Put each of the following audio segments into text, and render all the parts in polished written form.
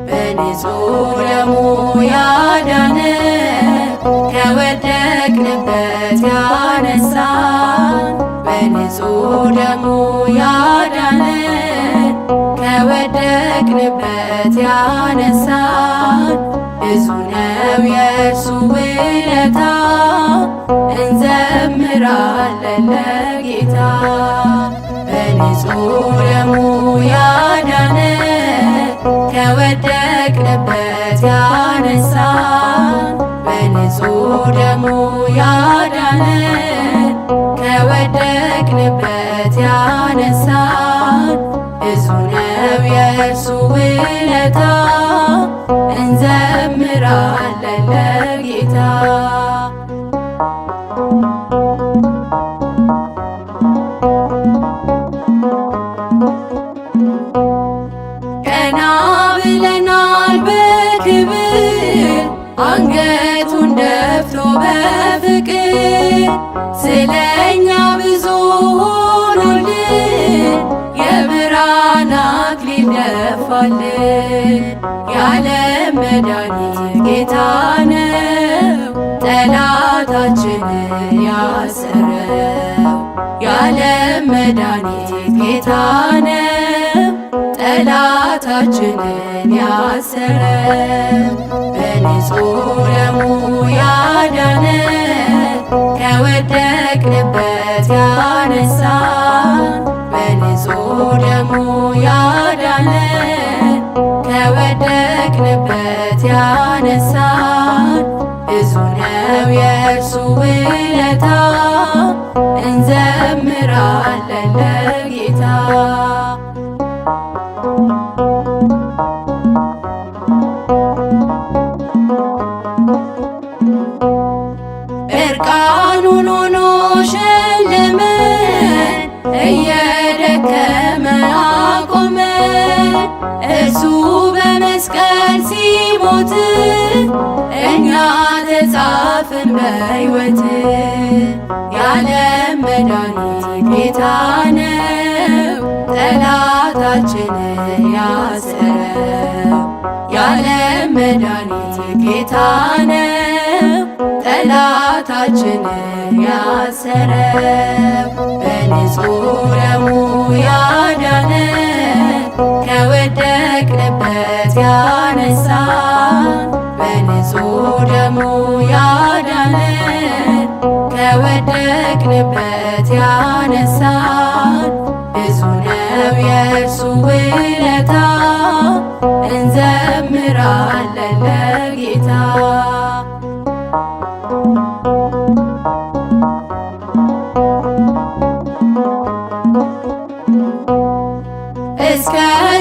በንጹሕ ደሙ ያዳነን ከወደቅንበት ያነሳን በንጹሕ ደሙ ያዳነን ከወደቅንበት ያነሳን ብዙ ነው የእርሱ ውለታ እንዘምራለን ለጌታ። በንጹሕ ደሙ ያዳነን ከወደቅንበት ያነሳን በንጹሕ ደሙ ያዳነን ከወደቅንበት ያነሳን ብዙ ነው የእርሱ ውለታ እንዘምራለን ለጌታ። ቀና ብለናል በክብር አንገቱን ደፍቶ በፍቅር ስለኛ ብዙ ሆኖልን የብርሃን አክሊል ደፋልን። የዓለም መድኃኒት ጌታ ነው ጠላታችንን ያሰረው። የዓለም መድኃኒት ጌታ ነው ጠላታችንን ያሰረው። በንጹሕ ደሙ ያዳነን ከወደቅንበት ያነሳን በንጹሕ ደሙ ያዳነን ከወደቅንበት ያነሳን ብዙ ነው የእርሱ ውለታ እንዘምራለን ለጌታ። እርቃኑን ሆኖ ሸለመን እየደከመ አቆመን። እርሱ በመስቀል ሲሞት እኛ ተጻፍን በሕይወት። የዓለም መድኃኒት ጌታ ነው ጠላታችንን ያሰረው። የዓለም መድኃኒት ጌታ ነው ጠላታችንን ያሰረው። በንጹሕ ደሙ ያዳነን ከወደቅንበት ያነሳን በንጹሕ ደሙ ያዳነን ከወደቅንበት ያነሳን ብዙ ነው የእርሱ ውለታ እንዘምራለን ለጌታ። እስከ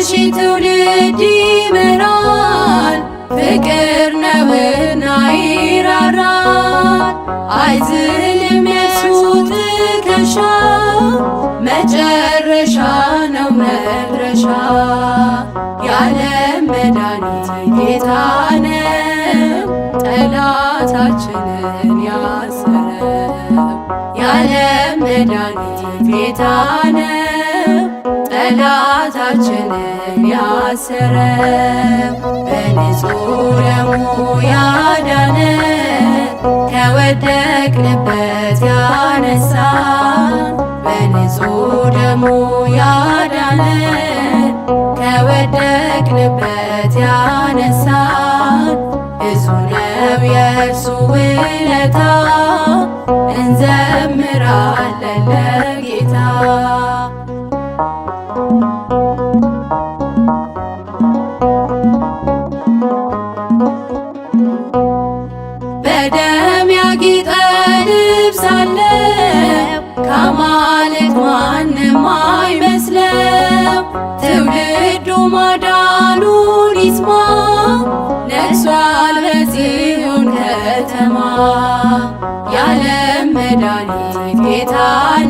ሺህ ትውልድ ይምራል ፍቅር ነውና ይራራል። አይዝልም የሱ ትከሻ መጨረሻ ነው መድረሻ። የዓለም መድኃኒት ጌታ ነው ጠላታችንን ያሰረው። የዓለም መድኃኒት ጌታ ነው ጠላታችንን ያሰረው። በንጹሕ ደሙ ያዳነን ከወደቅንበት ያነሳን በንጹሕ ደሙ ያዳነን ከወደቅንበት ያነሳን ብዙ ነው የእርሱ ውለታ እንዘምራለን ለጌታ። በደም ያጌጠ ልብስ አለው ከአማልክት ማንም አይመስለው። ትውልዱ ማዳኑን ይስማ ነግሷል በጽዮን ከተማ። የዓለም መድኃኒት ጌታ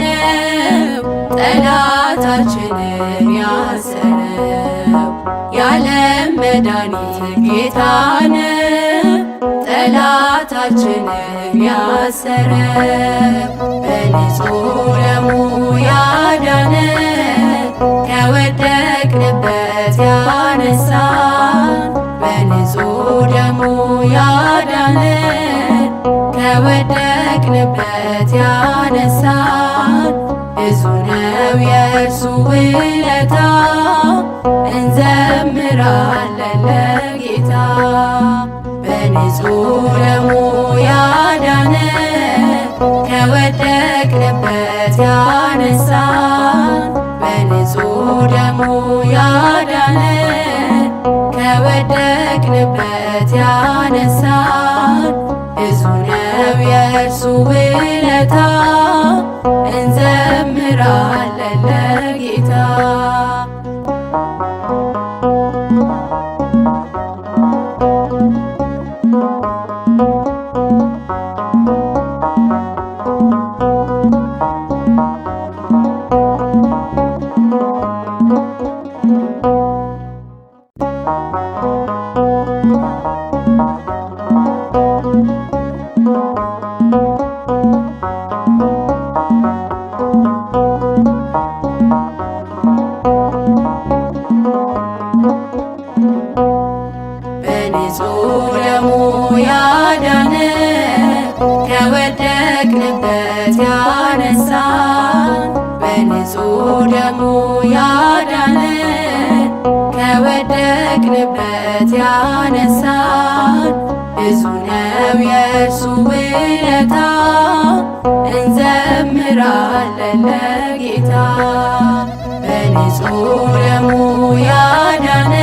ነው ጠላታችንን ያሰረው። የዓለም መድኃኒት ጌታ ነው ጠላታችንን ያሰረ በንጹሕ ደሙ ያዳነ ከወደቅንበት ያነሳን በንጹሕ ደሙ ያዳነ ከወደቅንበት ያነሳን ብዙ ነው የእርሱ ውለታ እንዘምራለን ለጌታ በንጹሕ ደሙ ያዳነ ከወደቅንበት ያነሳን በንጹሕ ደሙ ያዳነ ከወደቅንበት ያነሳን ብዙ ነው የእርሱ ውለታ እንዘምራለን ለጌታ በንጹሕ ደሙ ያዳነ ከወደቅንበት ያነሳን በንጹሕ ደሙ ያዳነ ከወደቅንበት ያነሳን ብዙ ነው የእርሱ ውለታ እንዘምራለን ለጌታ በንጹሕ ደሙ ያዳነ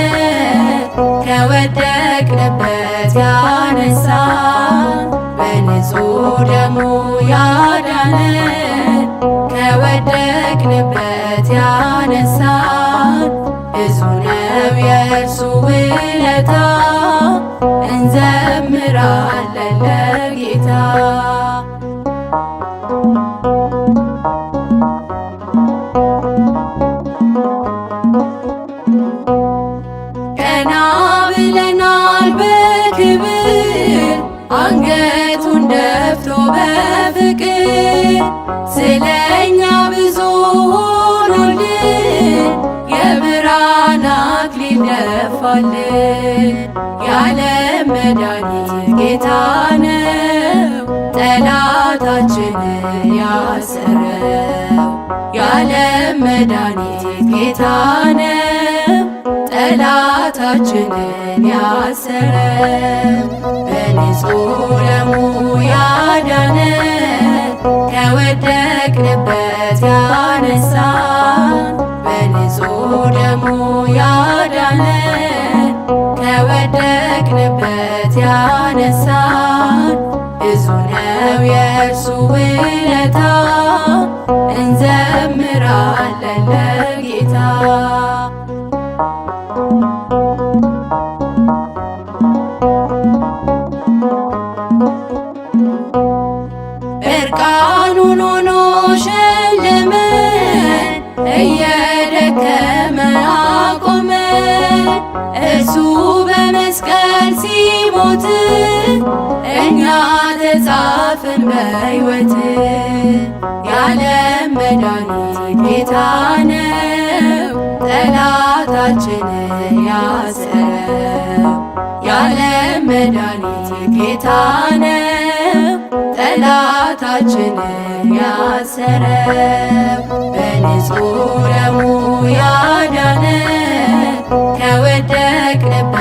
ከወደቅንበት ያነሳን በንጹሕ ደሙ ያዳነ ከወደቅንበት ያነሳን ብዙ ነው የእርሱ ውለታ እንዘምራለን ለጌታ አንገቱን ደፍቶ በፍቅር ስለኛ ብዙ ሆኖልን የብርሃን አክሊል ደፋልን። የዓለም መድኃኒት ጌታ ነው ጠላታችንን ያሰረው። የዓለም መድኃኒት ጌታ ነው ጠላታችንን ያሰረው። በንጹሕ ደሙ ያዳነ ከወደቅንበት ያነሳን በንጹሕ ደሙ ያዳነ ከወደቅንበት ያነሳን ብዙ ነው የእርሱ ውለታ እንዘምራለን ለጌታ እርቃኑን ሆኖ ሸለመን እየደከመ አቆመን። እርሱ በመስቀል ሲሞት እኛ ተጻፍን በሕይወት። የዓለም መድኃኒት ጌታ ነው ጠላታችንን ያሰረው። የዓለም መድኃኒት ጌታ ነው ጠላታችንን ያሰረው። በንጹሕ ደሙ ያዳነ ከወደቅንበት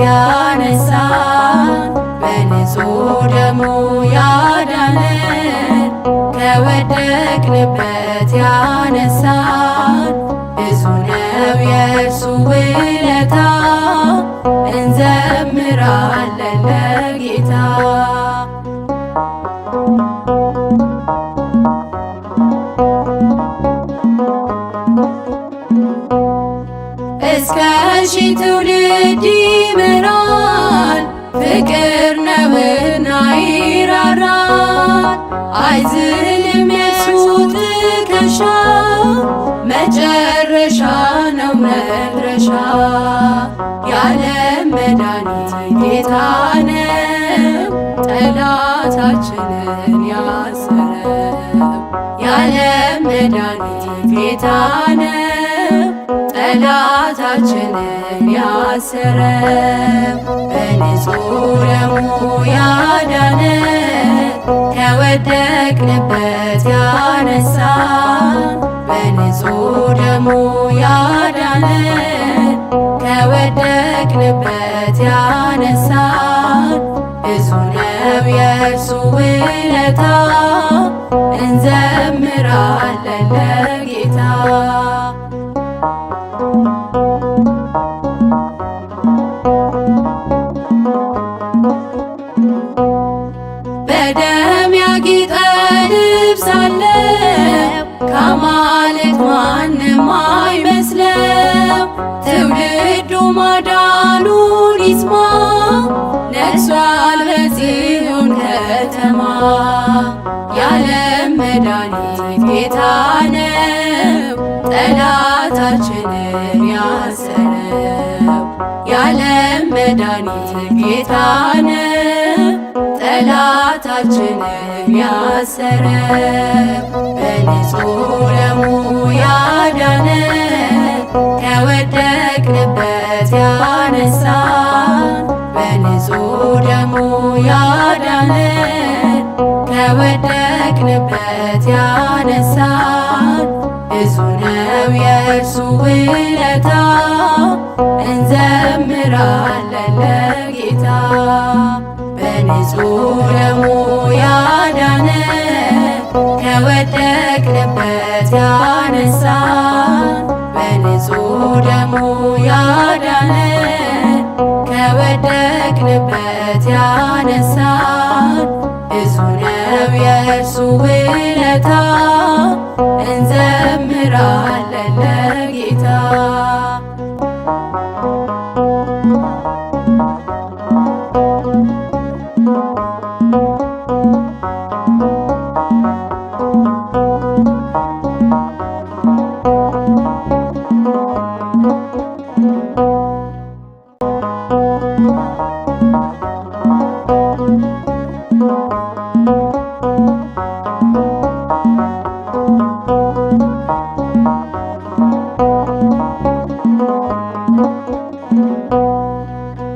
ያነሳን በንጹሕ ደሙ ያዳነ ከወደቅንበት ያነሳን ብዙ ነው የእርሱ ውለታ እንዘምራለን ለጌታ እስከ ሺህ ትውልድ ይምራል ፍቅር ነውና ይራራል። አይዝልም የሱ ትከሻ መጨረሻ ነው መድረሻ። የዓለም መድኃኒት ጌታ ነው ጠላታችንን ያሰረው። የዓለም መድኃኒት ጌታ ነው ጠላታችንን ያሰረው። በንጹሕ ደሙ ያዳነን ከወደቅንበት ያነሳን። በንጹሕ ደሙ ያዳነን ከወደቅንበት ያነሳን። ብዙ ነው የእርሱ ውለታ እንዘምራለን ለጌታ። በደም ያጌጠ ልብስ አለው ከአማልክት ማንም አይመስለው። ትውልዱ ማዳኑን ይስማ ነግሷል በጽዮን ከተማ። የዓለም መድኃኒት ጌታ ነው ጠላታችንን ያሰረው። የዓለም መድኃኒት ጌታ ነው ጠላታችንን ያሰረው። በንጹሕ ደሙ ያዳነን ከወደቅንበት ያነሳን። በንጹሕ ደሙ ያዳነን ከወደቅንበት ያነሳን። ብዙ ነው የእርሱ ውለታ እንዘምራለን ለጌታ። በንጹሕ ደሙ ያዳነን ከወደቅንበት ያነሳን። በንጹሕ ደሙ ያዳነን ከወደቅንበት ያነሳን። ብዙ ነው የእርሱ ውለታ እንዘምራለን ለጌታ።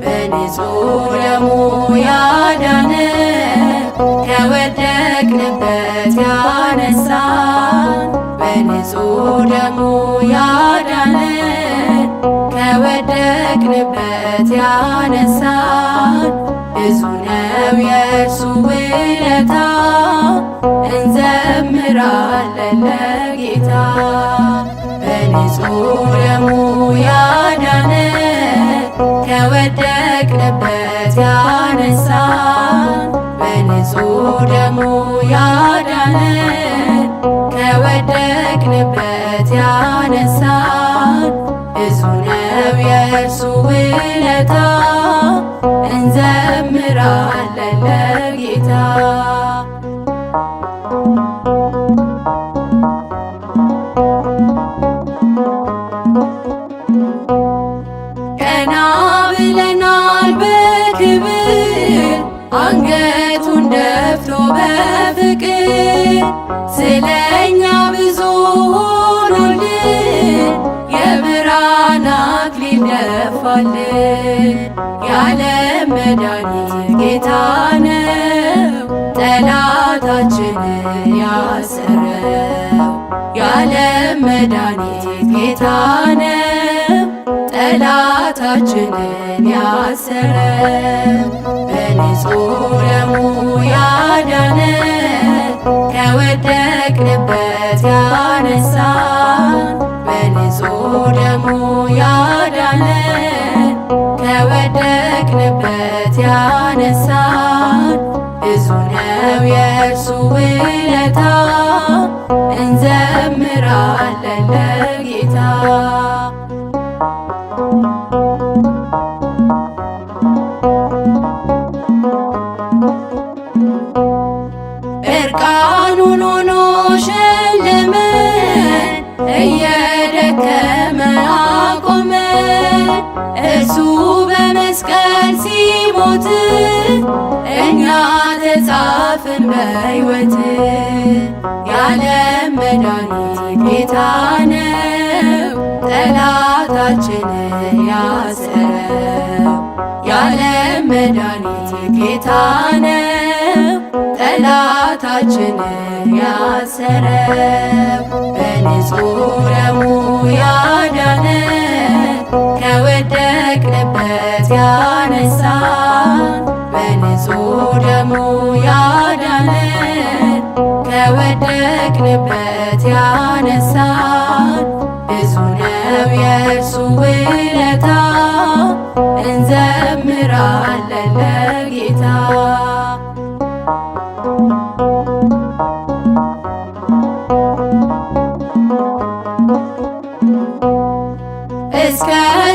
በንጹሕ ደሙ ያዳነን ከወደቅንበት ያነሳን። በንጹሕ ደሙ ያዳነን ከወደቅንበት ያነሳን። ብዙ ነው የእርሱ ውለታ እንዘምራለን ለጌታ። በንጹሕ ደሙ ያዳነን ከወደቅንበት ያነሳን። በንጹሕ ደሙ ያዳነን ከወደቅንበት ያነሳን። ብዙ ነው የእርሱ ውለታ እንዘምራለን ለጌታ። ቀና ብለናል በክብር አንገቱን ደፍቶ በፍቅር ስለኛ ብዙ ሆኖልን የብርሃን አክሊል ደፋልን። የዓለም መድኃኒት ጌታ ነው ጠላታችንን ያሰረው። የዓለም መድኃኒት ጌታ ነው ጠላታችንን ያሰረው። በንጹሕ ደሙ ያዳነን ከወደቅንበት ያነሳን። በንጹሕ ደሙ ያዳነን ከወደቅንበት ያነሳን። ብዙ ነው የእርሱ ውለታ እንዘምራለን ለጌታ። እርቃኑን ሆኖ ሸለመን እየደከመ አቆመን። እርሱ ሞት እኛ ተጻፍን በሕይወት። የዓለም መድኃኒት ጌታ ነው ጠላታችንን ያሰረው። የዓለም መድኃኒት ጌታ ነው ጠላታችንን ያሰረው። በንጹሕ ደሙ ያዳነን ከወደቅንበት ያነሳን። በንጹሕ ደሙ ያዳነን ከወደቅንበት ያነሳን። ብዙ ነው የእርሱ ውለታ እንዘምራለን ለጌታ። እስከ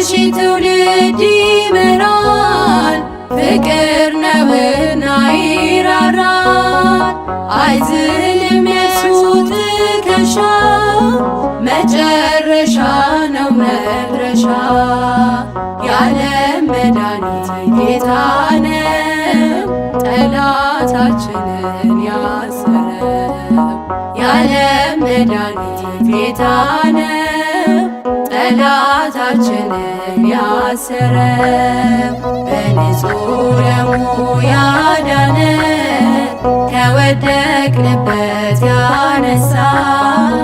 ሺህ ትውልድ ይምራል ፍቅር ነውና ይራራል። አይዝልም የሱ ትከሻ መጨረሻ ነው መድረሻ። የዓለም መድኃኒት ጌታ ነው ጠላታችንን ያሰረው። የዓለም መድኃኒት ጌታ ነው ጠላታችንን ያሰረው። በንጹሕ ደሙ ያዳነን ከወደቅንበት ያነሳን።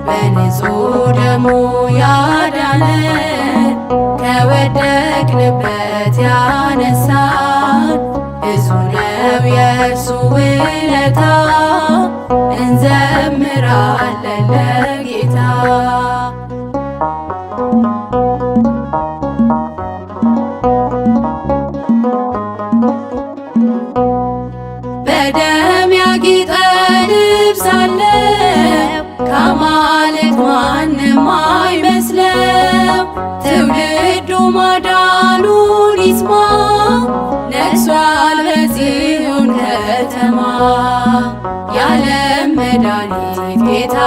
በንጹሕ ደሙ ያዳነን ከወደቅንበት ያነሳን። ብዙ ነው የእርሱ ውለታ እንዘምራለን ለጌታ። በደም ያጌጠ ልብስ አለው ከአማልክት ማንም አይመስለው። ትውልዱ ማዳኑን ይስማ ነግሷል በጽዮን ከተማ። የዓለም መድኃኒት ጌታ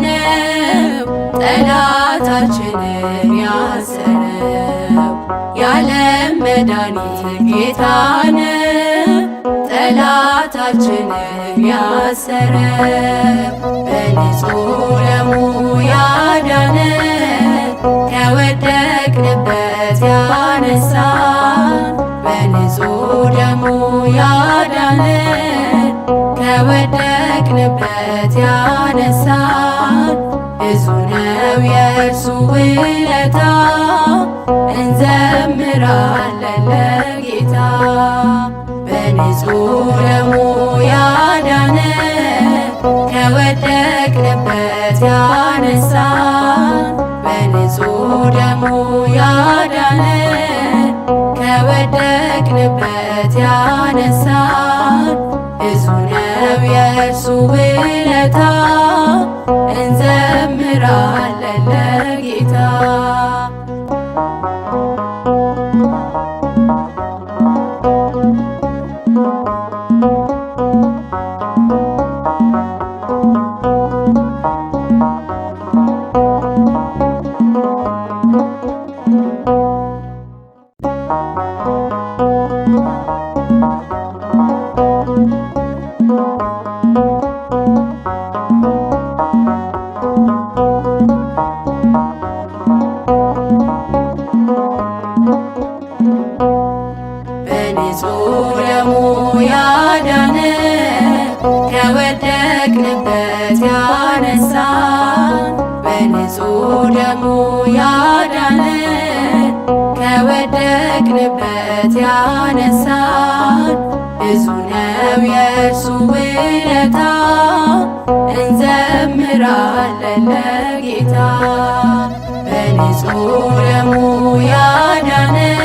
ነው ጠላታችንን ያሰረው። የዓለም መድኃኒት ጌታ ነው ጠላታችንን ያሰረው። በንጹሕ ደሙ ያዳነን ከወደቅንበት ያነሳን። በንጹሕ ደሙ ያዳነን ከወደቅንበት ያነሳን። ብዙ ነው የእርሱ ውለታ እንዘምራለን ለጌታ። በንጹሕ ደሙ ያዳነን ከወደቅንበት ያነሳን። በንጹሕ ደሙ ያዳነን ከወደቅንበት ያነሳን። ብዙ ነው የእርሱ ውለታ እንዘምራለን ለጌታ። በንጹሕ ደሙ ያዳነን ከወደቅንበት ያነሳን። በንጹሕ ደሙ ያዳነን ከወደቅንበት ያነሳን። ብዙ ነው የእርሱ ውለታ እንዘምራለን ለጌታ። በንጹሕ ደሙ ያዳነን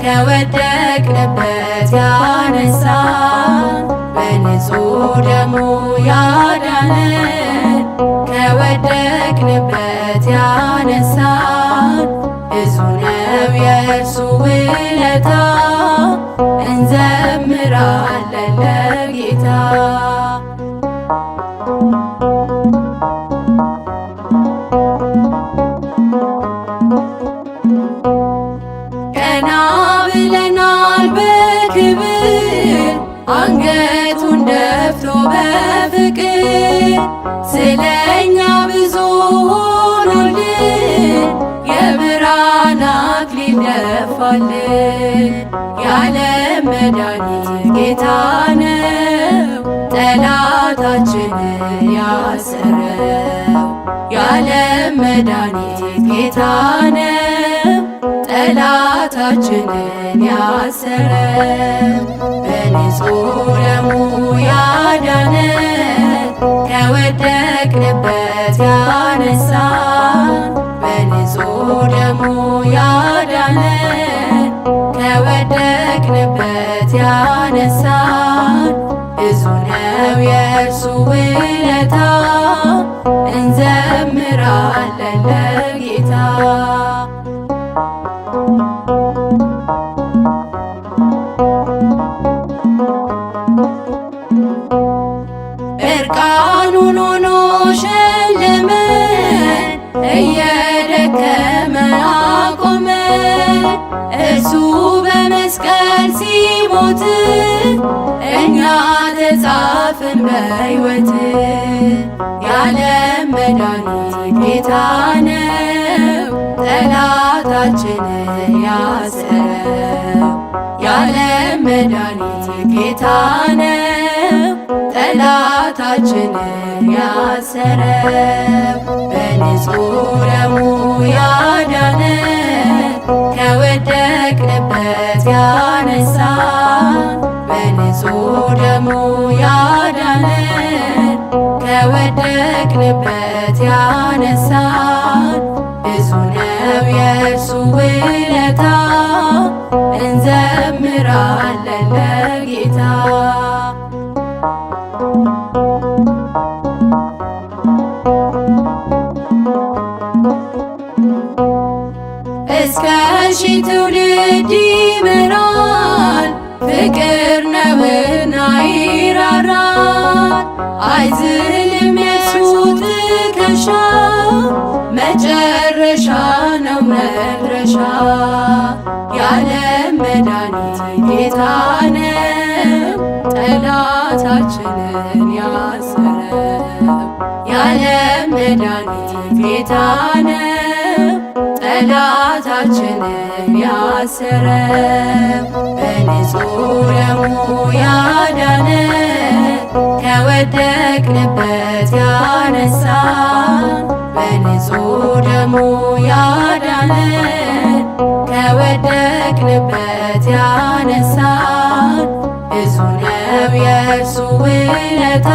ከወደቅንበት ያነሳን። በንጹሕ ደሙ ያዳነን ከወደቅንበት ያነሳን። ብዙ ነው የእርሱ ውለታ እንዘምራለን ለጌታ። ቀና ብለናል ስለኛ ብዙ ሆኖልን የብርሃን አክሊል ደፋልን። የዓለም መድኃኒት ጌታ ነው ጠላታችንን ያሰረው። የዓለም መድኃኒት ጌታ ነው ጠላታችንን ያሰረው። በንጹሕ ደሙ ያዳነን ከወደቅንበት ያነሳን። በንጹሕ ደሙ ያዳነን ከወደቅንበት ያነሳን። ብዙ ነው የእርሱ ውለታ እንዘምራለን ለጌታ። እርቃኑን ሆኖ ሸለመን እየደከመ አቆመን። እርሱ በመስቀል ሲሞት እኛ ተጻፍን በሕይወት። የዓለም መድኃኒት ጌታ ነው ጠላታችንን ያሰረው። የዓለም መድኃኒት ጌታ ነው ጠላታችንን ያሰረው። በንጹሕ ደሙ ያዳነን ከወደቅንበት ያነሳን። በንጹሕ ደሙ ያዳነን ከወደቅንበት ያነሳን። ብዙ ነው የእርሱ ውለታ እንዘምራለን ለጌታ። እስከ ሺህ ትውልድ ይምራል ፍቅር ነውና ይራራል። አይዝልም የሱ ትከሻ መጨረሻ ነው መድረሻ። የዓለም መድኃኒት ጌታ ነው ጠላታችንን ያሰረው። የዓለም መድኃኒት ጌታ ነው ጠላታችንን ያሰረው። በንጹሕ ደሙ ያዳነን ከወደቅንበት ያነሳን። በንጹሕ ደሙ ያዳነን ከወደቅንበት ያነሳን። ብዙ ነው የእርሱ ውለታ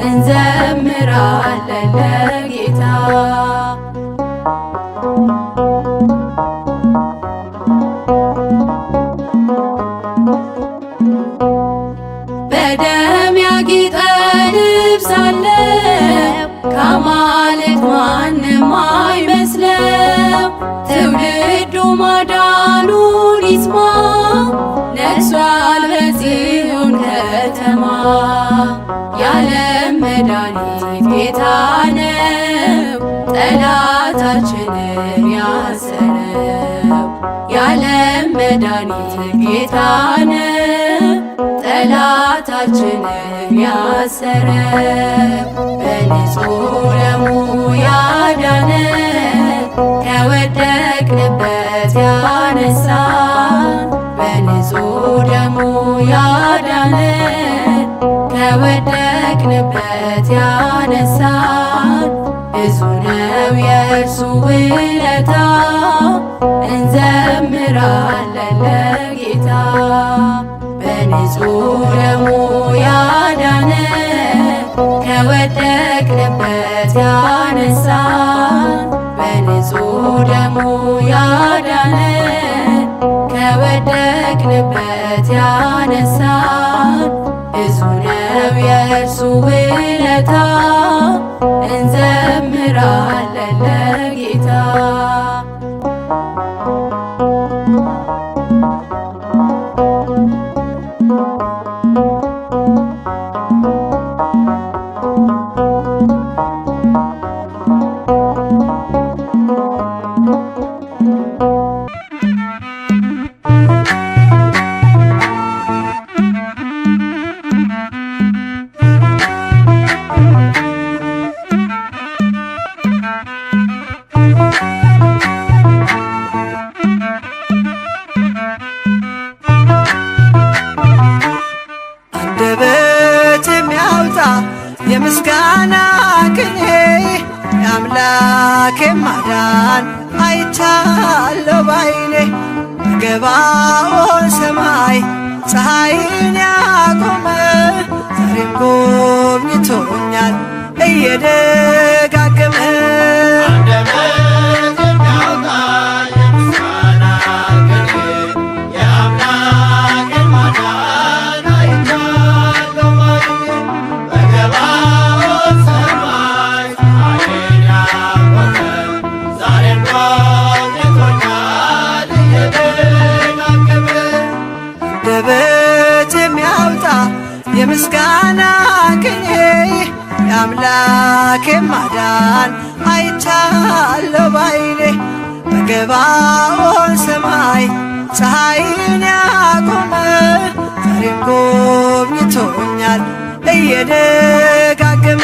እንዘምራለን ለጌታ። በደም ያጌጠ ልብስ አለው ከአማልክት ማንም አይመስለው። ትውልዱ ማዳኑን ይስማ ነግሷል በጽዮን ከተማ። የዓለም መድኃኒት ጌታ ነው ጠላታችንን ያሰረው። የዓለም መድኃኒት ጌታ ነው ጠላታችንን ያሰረው። በንጹሕ ደሙ ያዳነን ከወደቅንበት ያነሳን። በንጹሕ ደሙ ያዳነን ከወደቅንበት ያነሳን። ብዙ ነው የእርሱ ውለታ እንዘምራለን ለጌታ። በንጹሕ ደሙ ያዳነን ከወደቅንበት ያነሳን። በንጹሕ ደሙ ያዳነን ከወደቅንበት ያነሳን። ብዙ ነው የእርሱ ውለታ እንዘምራለን ለጌታ። የአምላኬ ማዳን አይቻለሁ ባይኔ በገባኦን ሰማይ ፀሐይን ያቆመ ዛሬም ጎብኝቶኛል እየደጋገመ አንደበት የሚያወጣ የምስጋና ቅኔ የአምላኬ ማዳን አይቻለሁ ባይኔ በገባኦን ሰማይ ፀሐይን ያቆመ ዛሬም ጎብኝቶኛል እየደጋገመ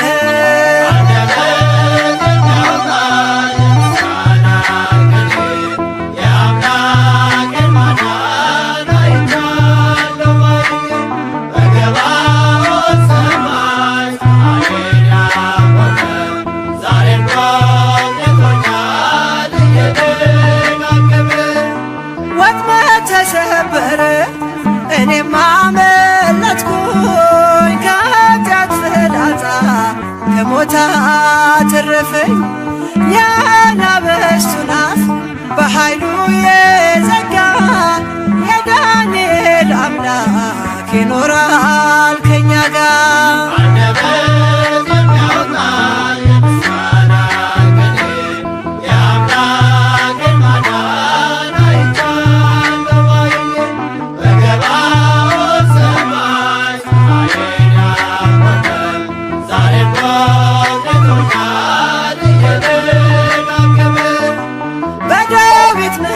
ተሰበረ እኔም አመለጥኩኝ ከኃጢአት ፍላጻ ከሞት አተረፈኝ የአናብስቱን አፍ በኃይሉ የዘጋ የዳንኤል አምላክ ይኖራል ከኛ ጋር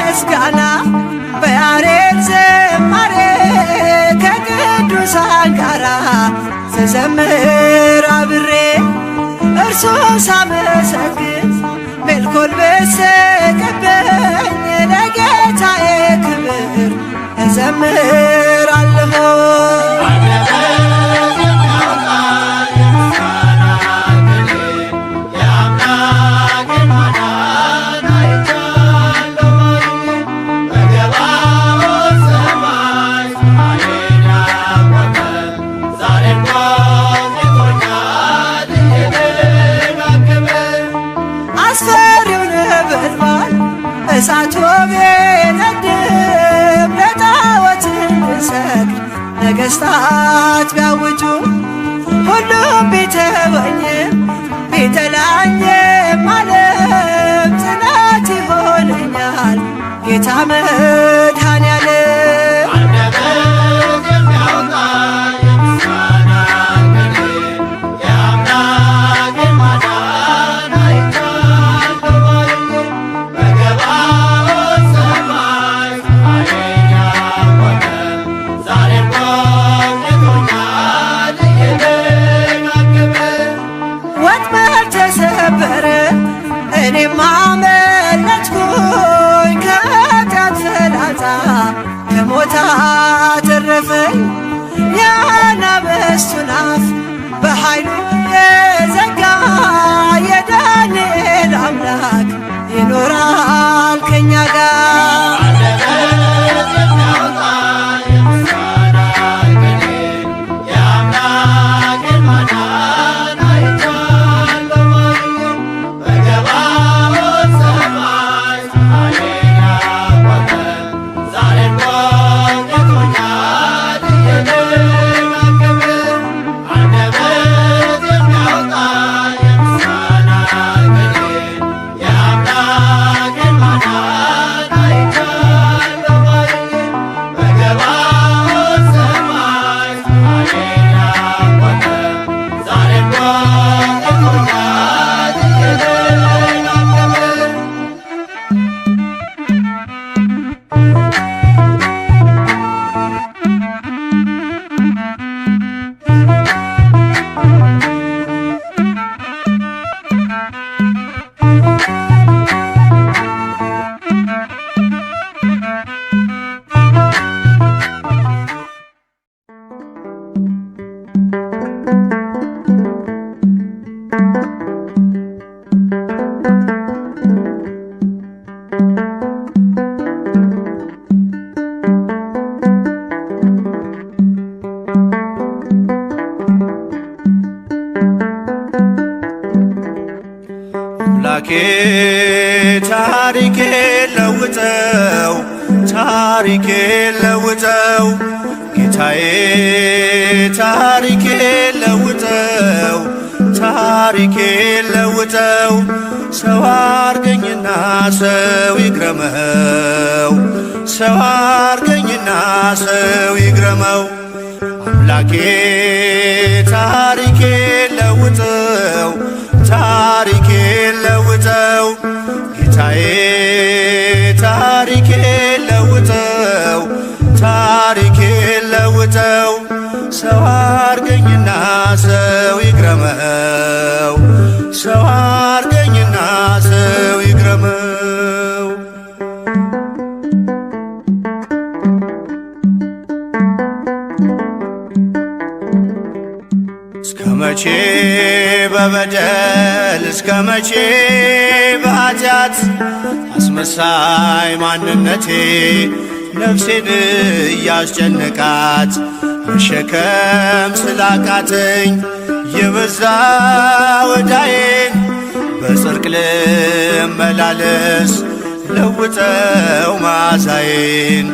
ምስጋና በያሬድ ዝማሬ ከቅዱሳን ጋራ ስዘምር አብሬ እርሱን ሳመሰግን ሜልኮል ብስቅብኝ ለጌታዬ ክብር እዘምራለሁ። እሳት ቢነድም ለጣዖት እንድንሰግድ ነገሥታት ቢያውጁ ሁሉም ቢተወኝም ቢጠላኝም ዓለም ጽናት ይሆነኛል ጌታ መድኃኔዓለም። እኔም አመለጥኩኝ ከኃጢአት ፍላጻ ከሞት አተረፈኝ የአናብስቱን አፍ በኃይሉ የዘጋ የዳንኤል አምላክ ይኖራል ከኛ ጋር Never አምላኬ ታሪኬ ለውጠው ታሪኬ ለውጠው ጌታዬ ታሪኬ ለውጠው ታሪኬ ለውጠው ሰው አርገኝና ሰው ይግረመው ሰው አርገኝና ሰው ይግረመው አምላኬ ታሪኬ ለውጠው ታሪኬ ለውጠው ጌታዬ ታሪኬ ለውጠው ታሪኬ ለውጠው ሰው አርገኝና ሰው ይግረመው ሰው አርገኝና ሰው ይግረመው እስከ መቼ በበደል እስከ መቼ በኃጢአት አስመሳይ ማንነቴ ነፍሴን እያስጨነቃት መሸከም ስላቃተኝ የበዛ ወዳዬን በጽድቅ ልመላለስ ለውጠው መዓዛዬን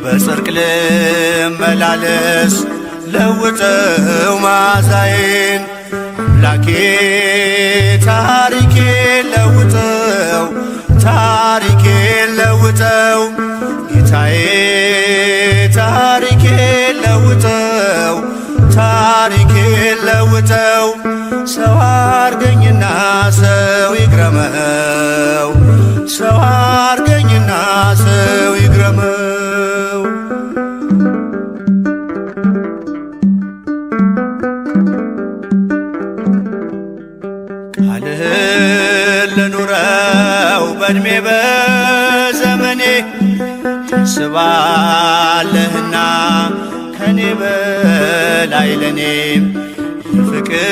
በጽድቅ ልመላለስ ለውጠው መዓዛዬን አምላኬ ታሪኬ ለውጠው ታሪኬ ለውጠው ጌታዬ ታሪኬ ለውጠው ታሪኬ ለውጠው ሰው አርገኝና ሰው ይግረመው ሰው አርገኝና ሰው ይግረመው ቃልህን ልኑረው በዕድሜ በዘመኔ ታስባለህና ከኔ በላይ ለኔም የፍቅር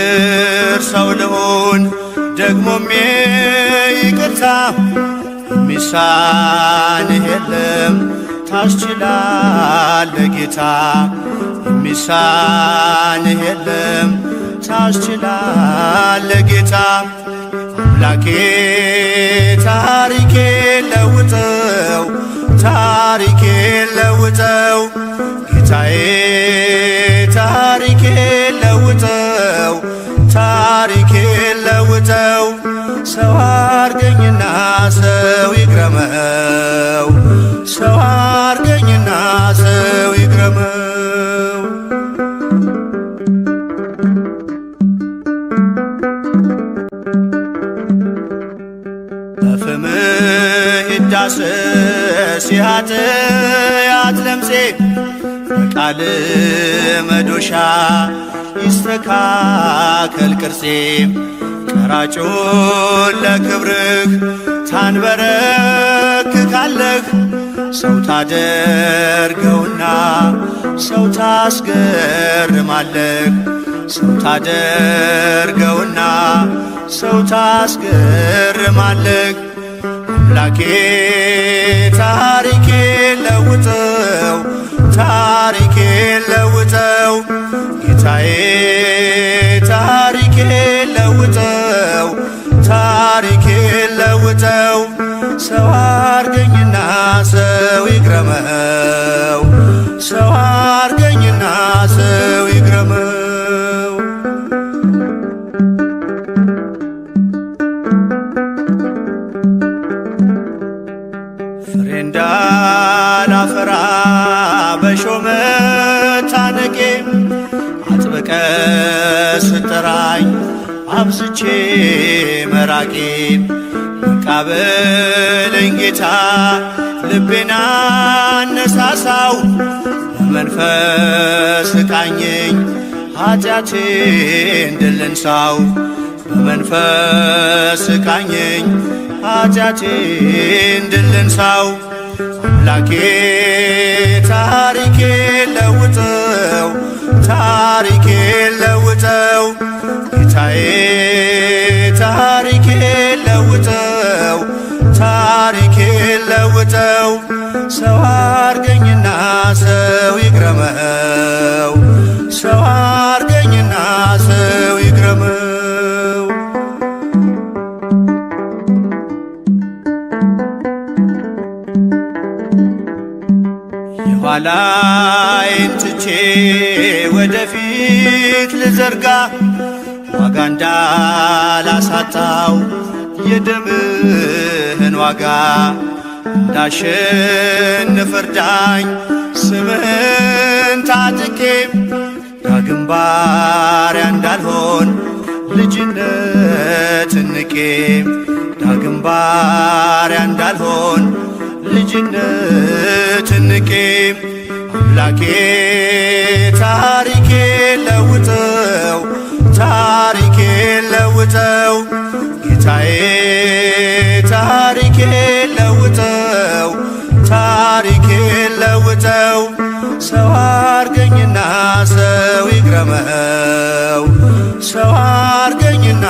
ሰው ልሁን ደግሞም ይቅርታ የሚሳንህ የለም ታስችላለህ ጌታ የሚሳንህ የለም ታስችላለህ ጌታ አምላኬ ታሪኬ ለውጠው ታሪኬ ለውጠው ጌታዬ ታሪኬ ለውጠው ታሪኬ ለውጠው ሰው አርገኝና ሰው ይግረመው ሰው አርገኝና ሰው ይግረመው በፍምህ ይዳሰስ የኃጢአት ለምሴ በቃል መዶሻ ይስተካከል ቅርጼ ቀራጩን ለክብርህ ታንበረክካለህ ሰው ታደርገውና ሰው ታስገርማለህ ሰው ታደርገውና ሰው ታስገርማለህ አምላኬ ታሪኬ ለውጠው ታሪኬ ለውጠው ጌታዬ ታሪኬ ለውጠው ታሪኬ ለውጠው ሰው አርገኝና ሰው ይግረመው ሰው አርገኝና ሰው ይግረመው ፍሬ እንዳላፈራ በሾህ መታነቄ አጥብቀ ስጠራኝ አብዝቼ መራቄ መቃበለኝ ጌታ ልቤን አነሳሳው በመንፈስ ቃኘኝ ኃጢአቴን ድል እንሳው በመንፈስ ቃኘኝ ኃጢአቴን ድል እንሳው አምላኬ ታሪኬ ለውጠው ታሪኬ ለውጠው ጌታዬ ታሪኬ ለውጠው ታሪኬ ለውጠው ሰው አርገኝና ሰው ይግረመው ሰው አርገኝና ሰው ይግረመው ኋላዬን ትቼ ወደፊት ልዘርጋ ዋጋ እንዳላሳጣው የደምህን ዋጋ እንዳሸንፍ እርዳኝ ስምህን ታጥቄ ዳግም ባሪያ እንዳልሆን ልጅነትን ንቄ ዳግም ባሪያ እንዳልሆን ልጅነትን ንቄ አምላኬ ታሪኬ ለውጠው ታሪኬ ለውጠው ጌታዬ ታሪኬ ለውጠው ታሪኬ ለውጠው ሰው አርገኝና ሰው ይግረመው ሰው አርገኝና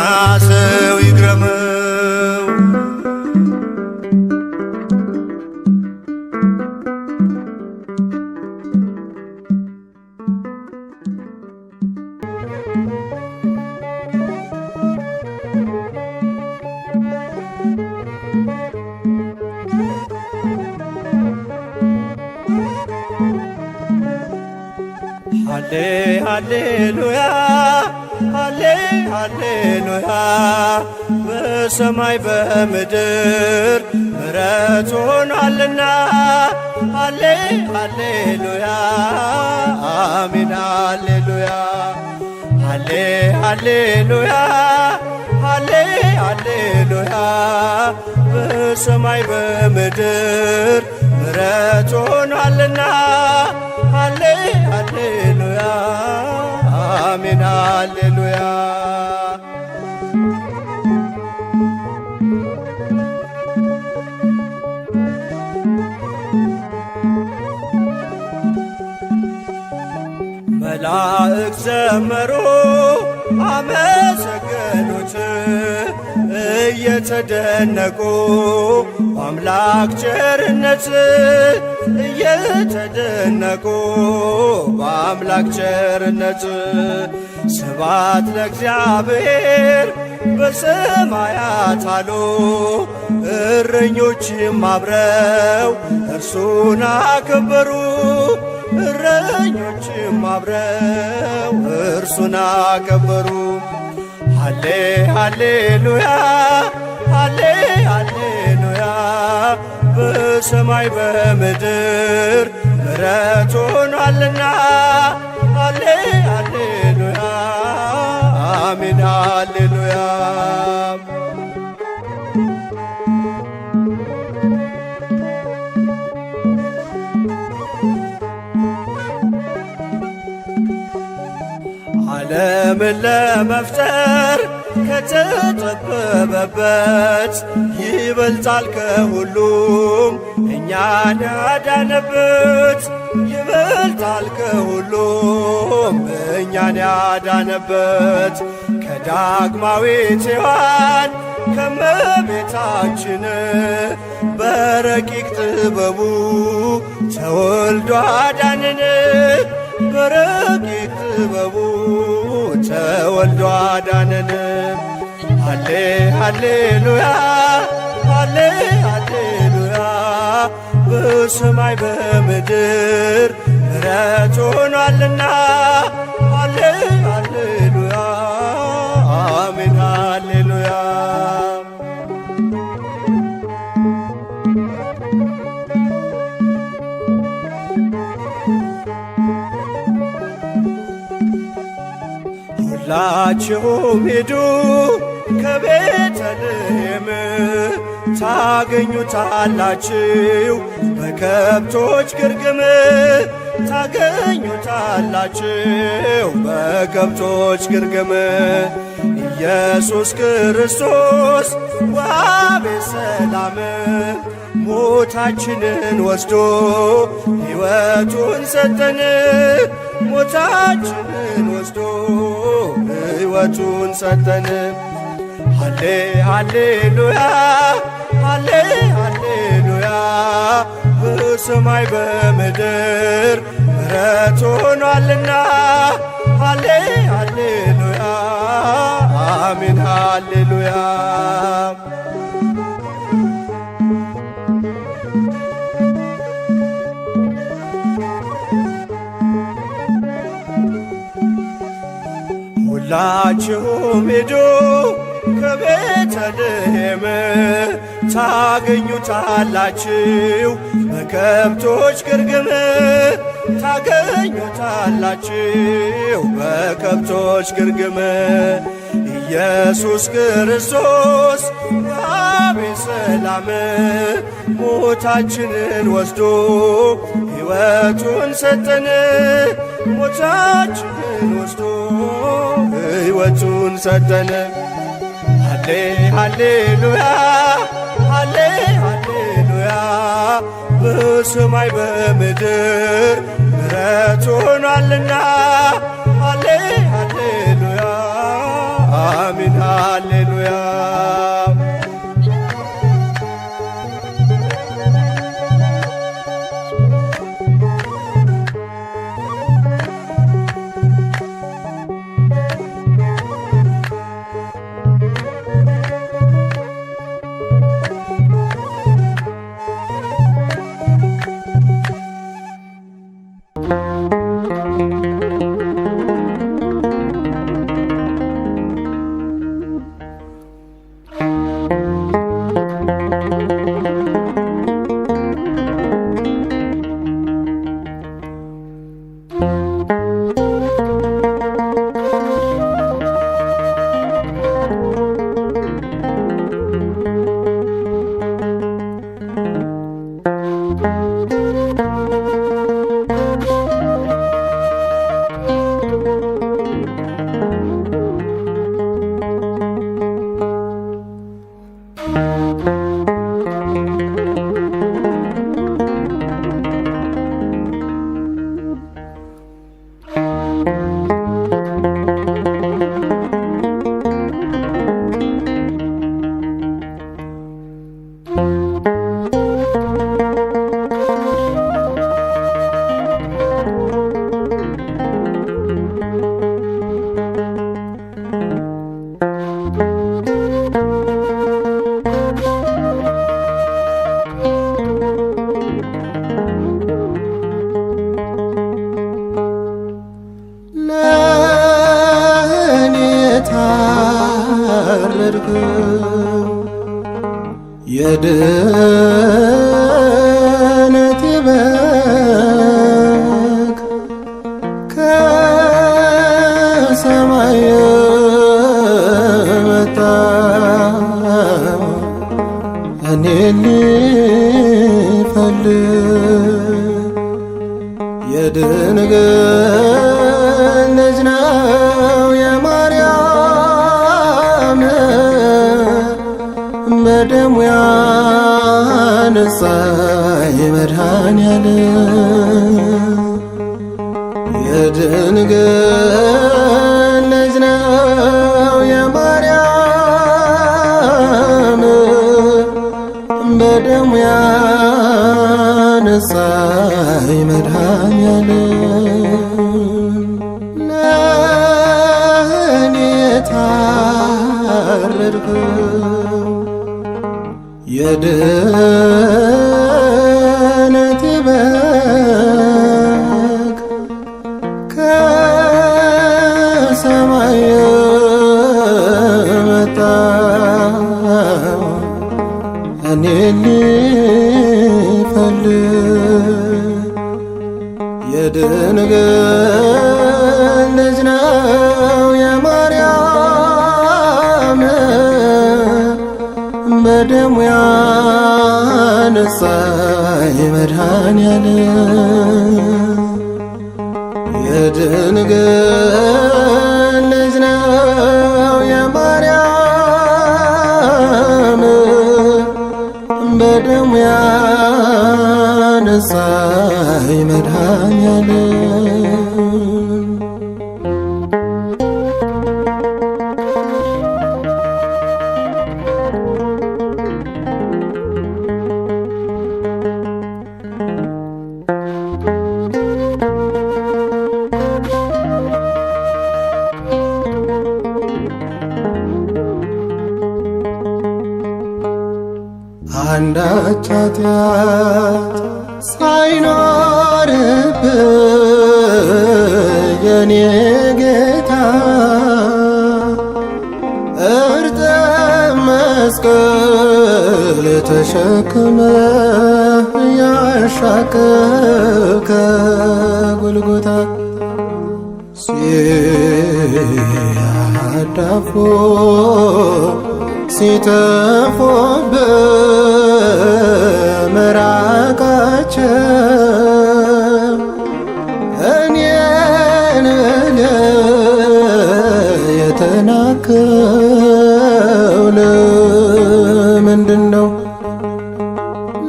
ሰው ይግረመው ሃሌሉያ ሃሌሉያ በሰማይ በምድር ምሕረት ሆኗልና ሃሌሉያ አሜን ሃሌሉያ ሃሌሉያ ሃሌሉያ በሰማይ በምድር ምሕረት ሆኗልና ሃሌሉያ አሜን ሃሌሉያ መላእክት ዘመሩ አመሰገኑት እየተደነቁ በአምላክ ቸርነት እየተደነቁ በአምላክ ቸርነት ስብሐት ለእግዚአብሔር በሰማያት አሉ እረኞችም አብረው እርሱን አከበሩ እረኞችም አብረው እርሱን አከበሩ ሃሌሉያ ሃሌሉያ በሰማይ በምድር ምሕረት ሆኗልና ሃሌሉያ አሜን ሃሌሉያ ዓለምን ለመፍጠር ከተጠበበበት ይበልጣል ከሁሉም እኛን ያዳነበት ይበልጣል ከሁሉም እኛን ያዳነበት ከዳግማዊት ሔዋን ከመቤታችን በረቂቅ ጥበቡ ተወልዶ አዳነን በረቂቅ ጥበቡ ተወልዶ አዳነን ሃሌሉያ ሃሌሉያ በሰማይ በምድር ምሕረት ሆኗልና ሃሌሉያ አሜን ሃሌሉያ ሁላችሁም ሂዱ ከቤተልሔም ታገኙታላችሁ በከብቶች ግርግም ታገኙታላችሁ በከብቶች ግርግም ኢየሱስ ክርስቶስ ወአቤ ሰላም ሞታችንን ወስዶ ሕይወቱን ሰጠን ሞታችንን ወስዶ ሕይወቱን ሰጠን ሃሌሉያ ሃሌሉያ በሰማይ በምድር ምሕረት ሆኗልና ሃሌሉያ አሜን ሃሌሉያ ሁላችሁም ሂዱ ከቤተልሔም ታገኙታላችሁ በከብቶች ግርግም ታገኙታላችሁ በከብቶች ግርግም ኢየሱስ ክርስቶስ ዋቤ ሰላም ሞታችንን ወስዶ ሕይወቱን ሰጠን ሞታችንን ወስዶ ሕይወቱን ሰጠን። ሃሌ ሃሌሉያ ሃሌ ሃሌሉያ በሰማይ በምድር ምሕረት ሆኗልና ሃሌ ሃሌሉያ አሜን ሃሌሉያ። የድነቴ በግ ከሰማይ መጣ እኔን ሊፈልግ የድንግል ልጅ ነው የማርያም በደሙ ያነጻኝ መድኃኔዓለም የድንግል ልጅ ነው የማርያም በደሙ ያነጻኝ መድኃኔዓለም ለእኔ የታረድከው የድነቴ በግ ከሰማይ መጣ እኔን ሊፈልግ የድንግል ልጅ ነው የማርያም በደሙ ያነጻኝ መድኃኔዓለም የድንግል ልጅ ነው የማርያም በደሙ ያነጻኝ መድኃኔዓለም አንዳች ኃጢአት ሳይኖርብኝ የኔ ጌታ ተሸክመ ያሻቀብከ ጎልጎታ ሲያዳፎ ሲተፎ በመራቃቸው እኔን የተናከው ለምንድን ነው?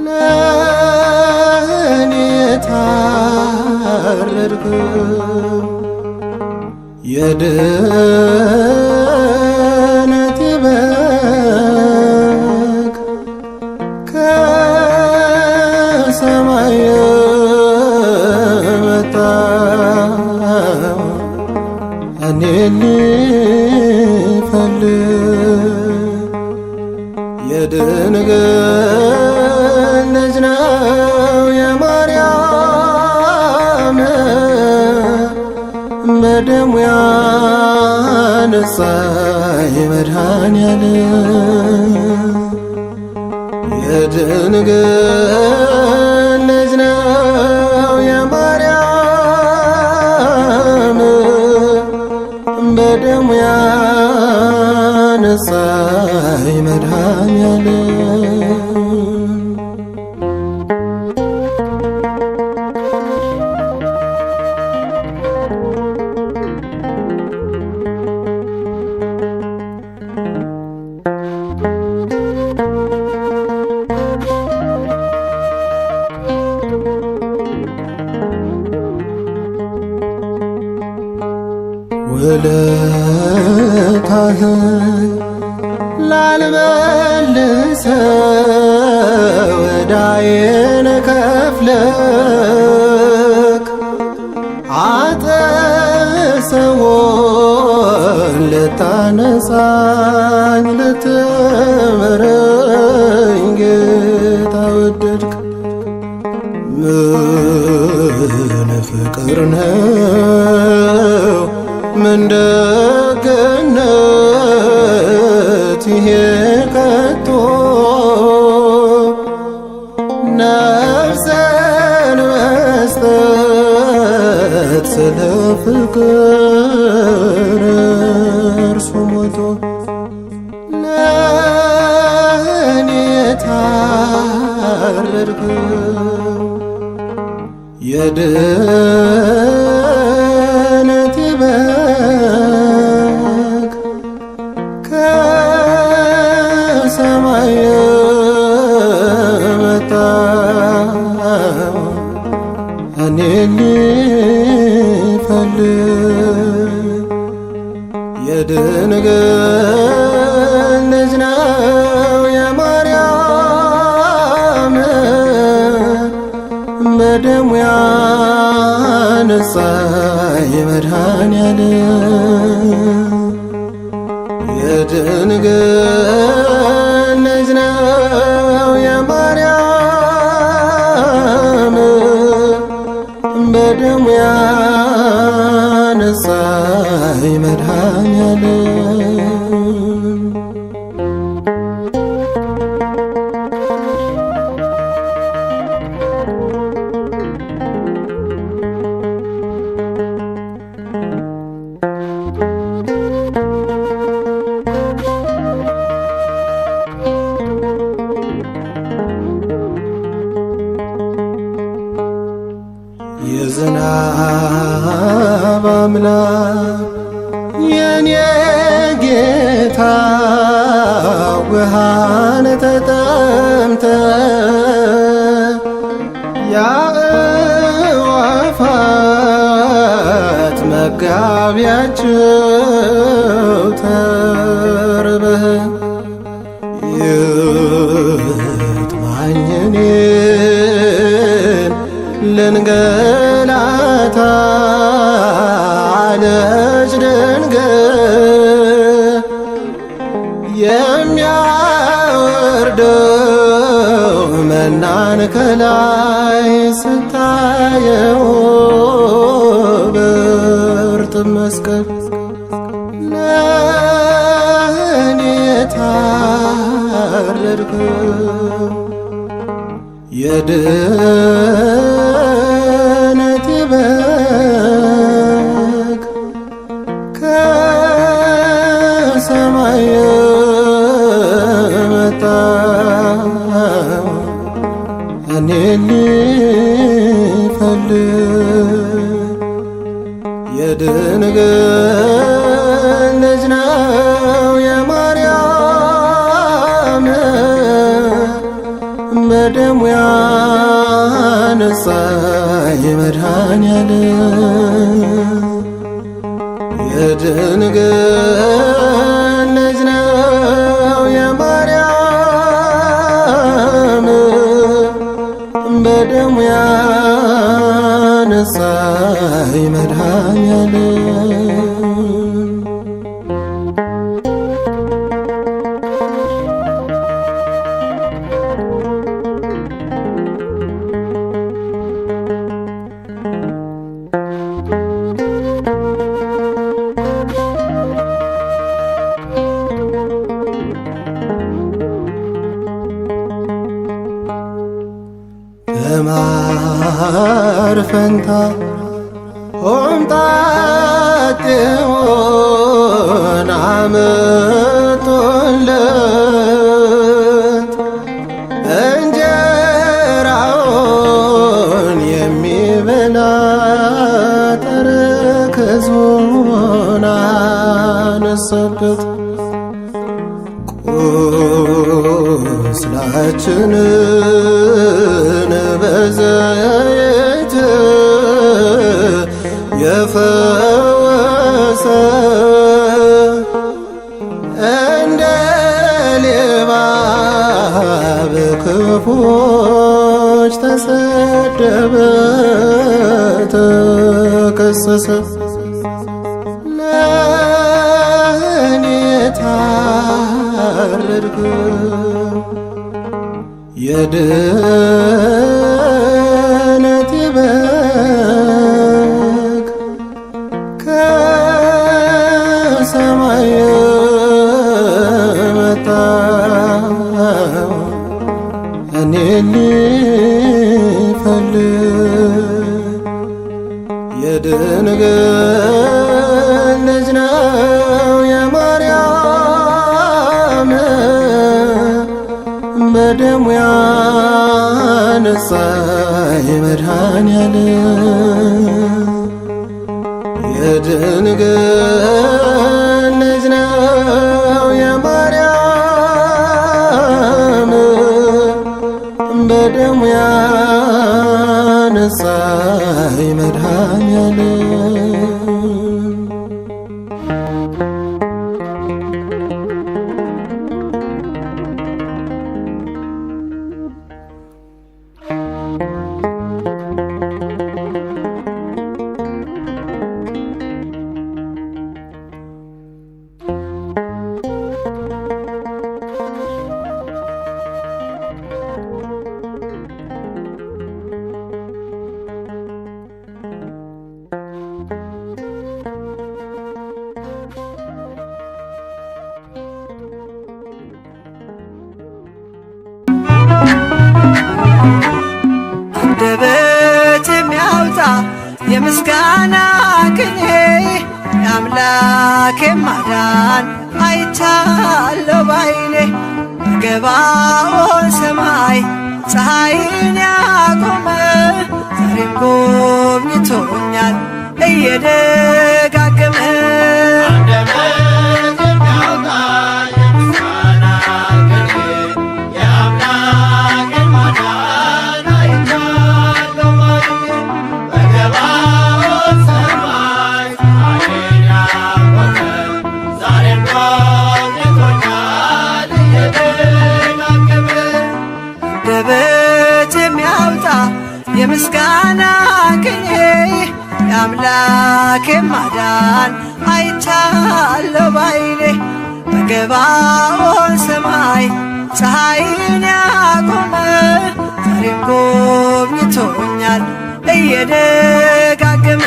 ለእኔ ታረድከው የድነቴ በግ ከሰማይ የመጣ እኔን ሊፈልግ የድንግል ልጅ ነው የማርያም በደሙ ያነጻኝ መድኃኔዓለም የድንግል ልጅ ነው የማርያም በደሙ ያነጻኝ መድኃኔዓለም ውለታህን ላልመልሰው ዕዳዬን ከፍለክ አጥሰውን ልታነጻኝ ልትምረኝ ጌታ ወደድክ። ምን ፍቅር ነው ምን ደግነት ይሄ ከቶ ነፍስን መስጠት ስለ ፍቅር እርሱ ሞቶ ለእኔ ታረድከው የድነቴ በግ ከሰማይ የመጣ እኔን ሊፈልግ የድንግል ልጅ ነው የማርያም በደሙ ያነጻኝ መድኃኔዓለም የድንግል ልጅ ነው የማርያም በደሙ ያነጻኝ መድኃኔዓለም የዝናብ አምላክ የኔ ጌታ ውሃን ተጠምተ የአዕዋፋት መጋቢያቸው ተርበህ ይጥማኝ እኔን ልንገላታ አለች ድንግል የሚያወርደው መናን ከላይ ስታየው በእርጥብ መስቀል ለእኔ ታረድከው የድነቴ በግ ከሰማይ የመጣ እኔን ሊፈልግ የድንግል ልጅ ነው የማርያም በደሙ ያነጻኝ መድኃኔዓለም የድንግል ልጅ ነው የማርያም በደሙ ያነጻኝ መድኃኔዓለም በማር ፈንታ ሆምጣጤውን አመጡለት እንጀራውን የሚበላ ተረከዙን አነሳበት ቁስላችንን በዘይት የፈወሰ እንደ ሌባ በክፉዎች ተሰደበ ተከሰሰ ለእኔ ታረድክ የድነቴ በግ ከሰማይ የመጣ እኔን ሊፈልግ የድንግል ልጅ ነው የማርያም በደሙ ያነጻኝ መድኃኔዓለም የድንግል ልጅ ነው የማርያም በደሙ ያነጻኝ መድኃኔዓለም አንደበት የሚያወጣ የምስጋና ቅኔ የአምላኬ ማዳን አይቻለሁ ባይኔ በገባኦን ሰማይ ፀሐይን ያቆመ ዛሬም ጎብኝቶኛል እየደጋገመ የምስጋና ቅኔ የአምላኬ ማዳን አይቻለሁ ባይኔ በገባኦን ሰማይ ፀሐይን ያቆመ ዛሬም ጎብኝቶኛል እየደጋገመ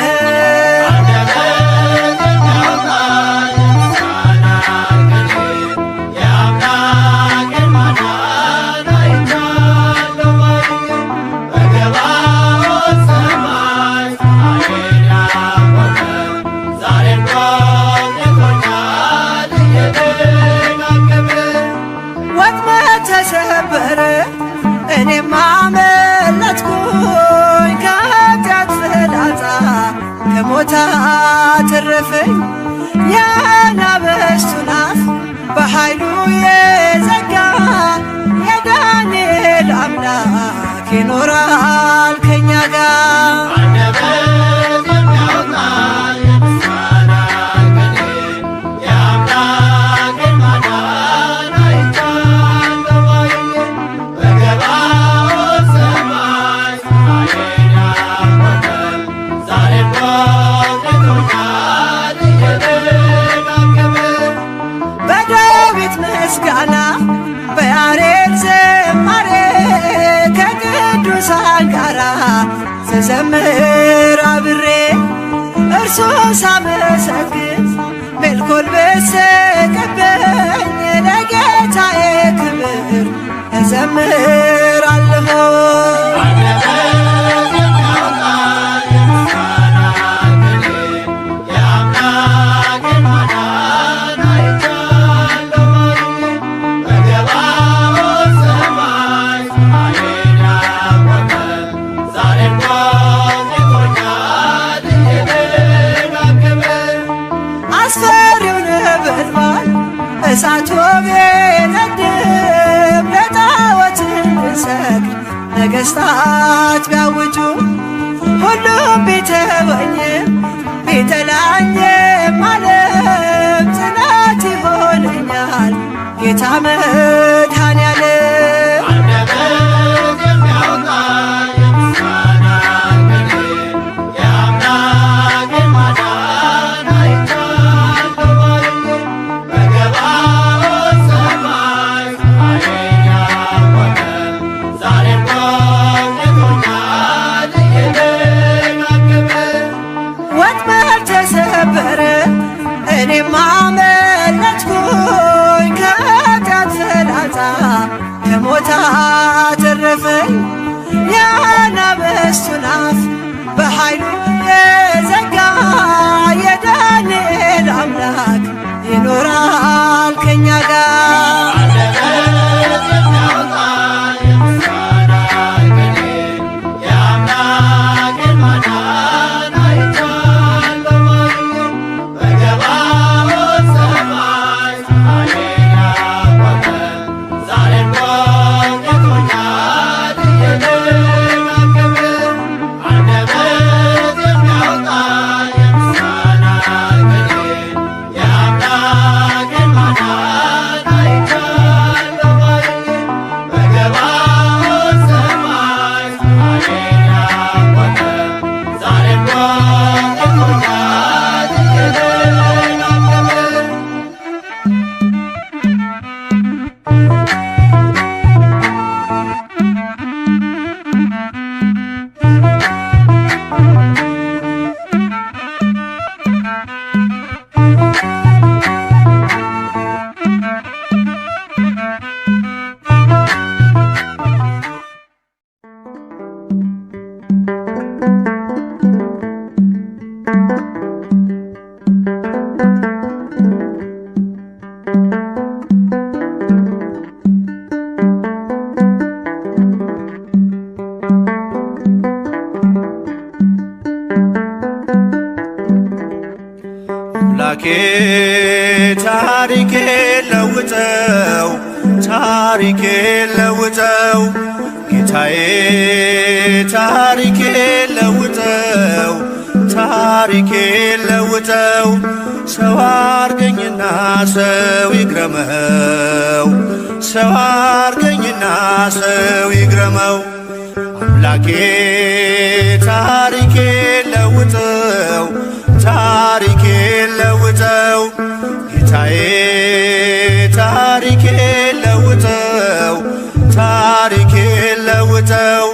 ከሞት አተረፈኝ። የአናብስቱን አፍ በኃይሉ የዘጋ የዳንኤል አምላክ ይኖራል ከኛ ጋር። ምስጋና በያሬድ ዝማሬ ከቅዱሳን ጋራ ስዘምር አብሬ እርሱን ሳመሰግን ሜልኮል ብስቅብኝ ለጌታዬ ክብር እዘምራለሁ። እሳቱ ቢነድም ለጣዖት እንድንሰግድ ነገሥታት ቢያውጁ ሁሉም ቢተወኝም ቢጠላኝም ዓለም ጽናት ይሆነኛል ጌታ መድኃኔዓለም። እኔም አመለጥኩኝ ከኃጢአት ፍላጻ ከሞት አተረፈኝ። የአናብስቱን አፍ በኃይሉ የዘጋ የዳንኤል አምላክ ይኖራል ከኛ ጋር። አምላኬ ታሪኬ ለውጠው ታሪኬ ለውጠው ጌታዬ ታሪኬ ለውጠው ታሪኬ ለውጠው ሰው አርገኝና ሰው ይግረመው ሰው አርገኝና ሰው ይግረመው። አምላኬ ታሪኬ ለውጠው ታሪኬ ለውጠው ጌታዬ ታሪኬ ለውጠው ታሪኬ ለውጠው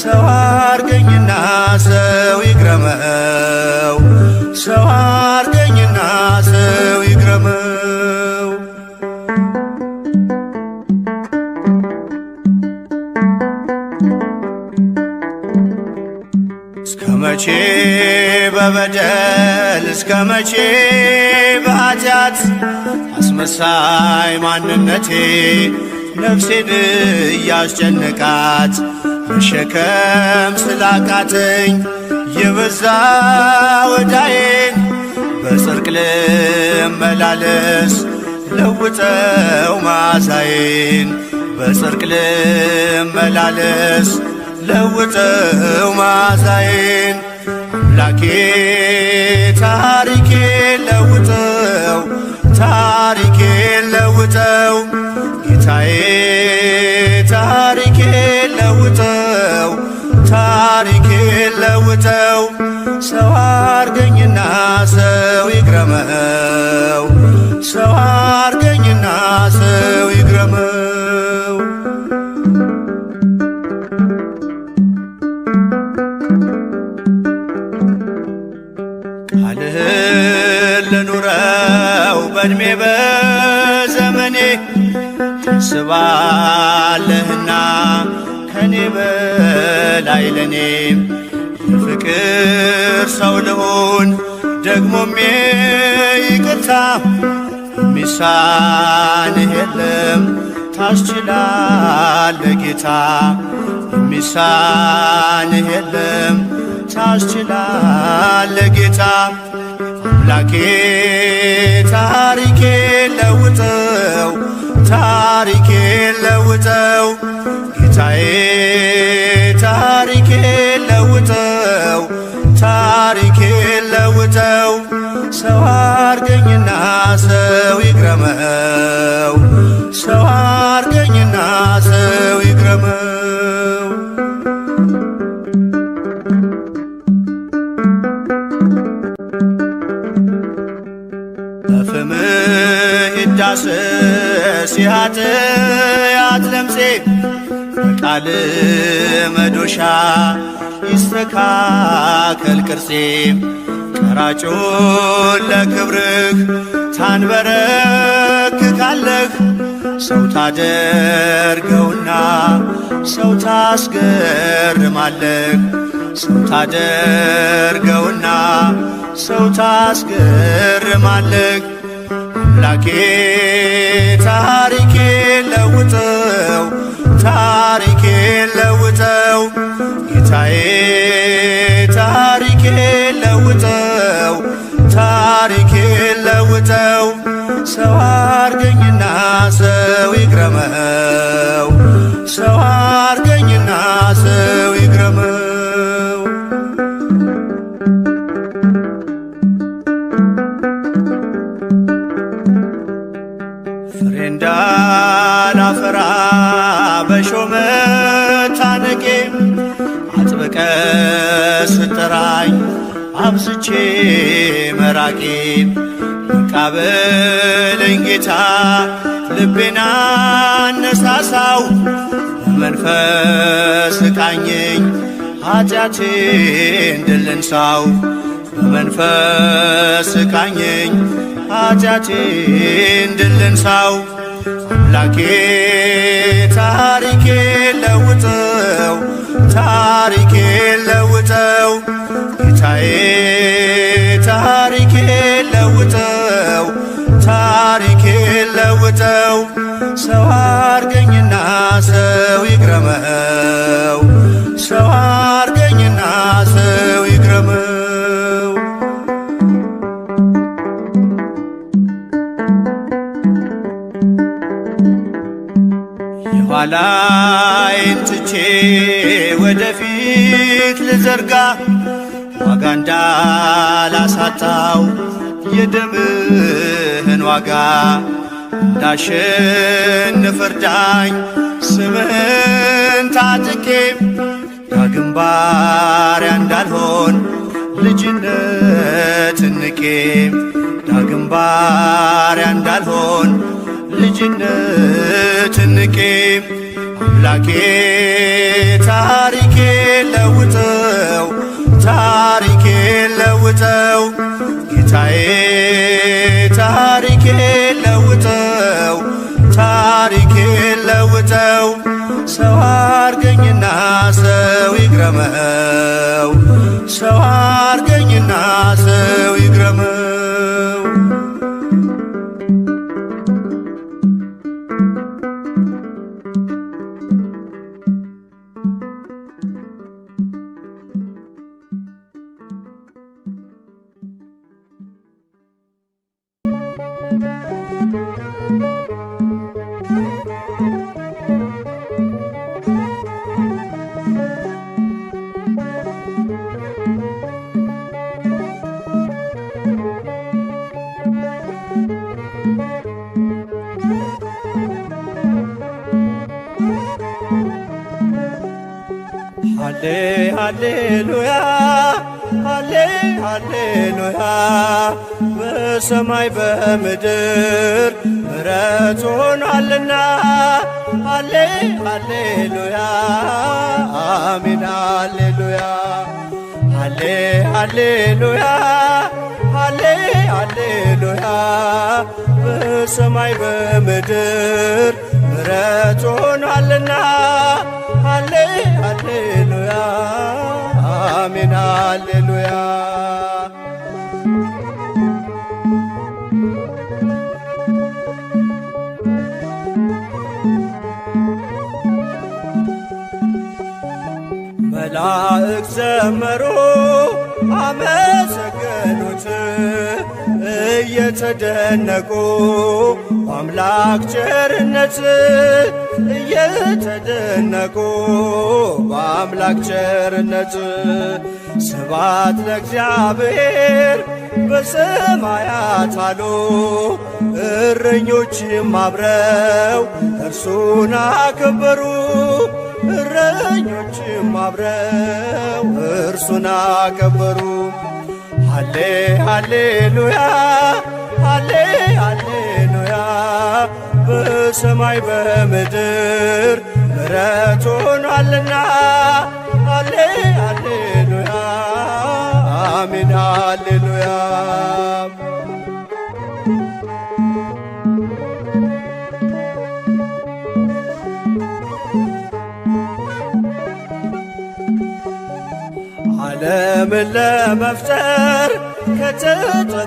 ሰው አርገኝና ሰው ይግረመው ሰው አርገኝና ሰው ይግረመው። እስከ መቼ በበደል እስከ መቼ በኃጢአት አስመሳይ ማንነቴ ነፍሴን እያስጨነቃት መሸከም ስላቃተኝ የበዛ ወዳዬን በጽድቅ ልመላለስ ለውጠው መዓዛዬን በጽድቅ ልመላለስ ለውጠው መዓዛዬን አምላኬ ታሪኬን ለውጠው ታሪኬን ለውጠው ጌታዬ ታሪኬን ለውጠው ታሪኬን ለውጠው ሰው አርገኝና ሰው ይግረመው ሰው አርገኝና ሰው ይግረመው ቃልህን ልኑረው በዕድሜ በዘመኔ ታስባለህና ከኔ በላይ ለኔም የፍቅር ሰው ልሁን ደግሞም ይቅርታ የሚሳንህ የለም ታስችላለህ ጌታ የሚሳንህ የለም ታስችላለህ ጌታ አምላኬ ታሪኬን ለውጠው ታሪኬን ለውጠው ጌታዬ ታሪኬን ለውጠው ታሪኬን ለውጠው ሰው አርገኝና ሰው ይግረመው ሰው አርገኝና ሰው ይግረመው በፍምህ ይዳሰስ የኃጢአት ለምሴ በቃል መዶሻ ይስተካከል ቅርጼ ቀራጩን ለክብርህ ታንበረክካለህ ሰው ታደርገውና ሰው ታስገርማለህ ሰው ታደርገውና ሰው ታስገርማለህ አምላኬ ታሪኬን ለውጠው ታሪኬን ለውጠው ጌታዬ ታሪኬን ለውጠው ታሪኬን ለውጠው ሰው አርገኝና ሰው ይግረመው ሰው አርገኝና ሰው ይግረመው ፍሬ እንዳላፈራ በሾህ መታነቄ አጥብቀ ስጠራኝ አብዝቼ መራቄ በቃበለኝ ጌታ ልቤን አነሳሳው በመንፈስ ቃኘኝ ኃጢአቴን ድል ልንሳው በመንፈስ ቃኘኝ ኃጢአቴን ድል ልንሳው አምላኬ ታሪኬን ለውጠው ታሪኬን ለውጠው ጌታዬ ታሪኬን ለውጠው ታሪኬን ለውጠው ሰው አርገኝና ሰው ይግረመው ሰው አርገኝና ሰው ይግረመው የኋላዬን ትቼ ወደፊት ልዘርጋ ዋጋ እንዳላሳጣው የደምህን ዋጋ እንዳሸንፍ እርዳኝ ስምህን ታጥቄ ዳግም ባሪያ እንዳልሆን ልጅነትን ንቄ ዳግም ባሪያ እንዳልሆን ልጅነትን ንቄ አምላኬ ታሪኬን ለውጠው ታሪኬን ለውጠው ጌታዬ ታሪኬን ለውጠው ታሪኬን ለውጠው ሰው አርገኝና ሰው ይግረመው ሰው አርገኝና ሰው ይግረመው ሃሌ ሃሌሉያ ሃሌ ሃሌሉያ በሰማይ በምድር ምሕረት ሆኗልና ሃሌ ሃሌሉያ አሜን ሃሌሉያ ሃሌ ሃሌሉያ ሃሌ ሃሌሉያ በሰማይ በምድር ምሕረት ሆኗልና ሃሌ ሃሌሉያ አሜን ሃሌሉያ መላእክት ዘመሩ አመሰገኑት እየተደነቁ በአምላክ ቸርነት እየተደነቁ በአምላክ ቸርነት ስብሐት ለእግዚአብሔር በሰማያት አሉ እረኞችም አብረው እርሱን አከበሩ እረኞችም አብረው እርሱን አከበሩ ሃሌ ሃሌሉያ ሃሌ ሃሌሉያ በሰማይ በምድር ምሕረት ሆኗልና ሃሌ ሃሌሉያ አሜን ሃሌሉያ ዓለምን ለመፍጠር ከተጠበበበት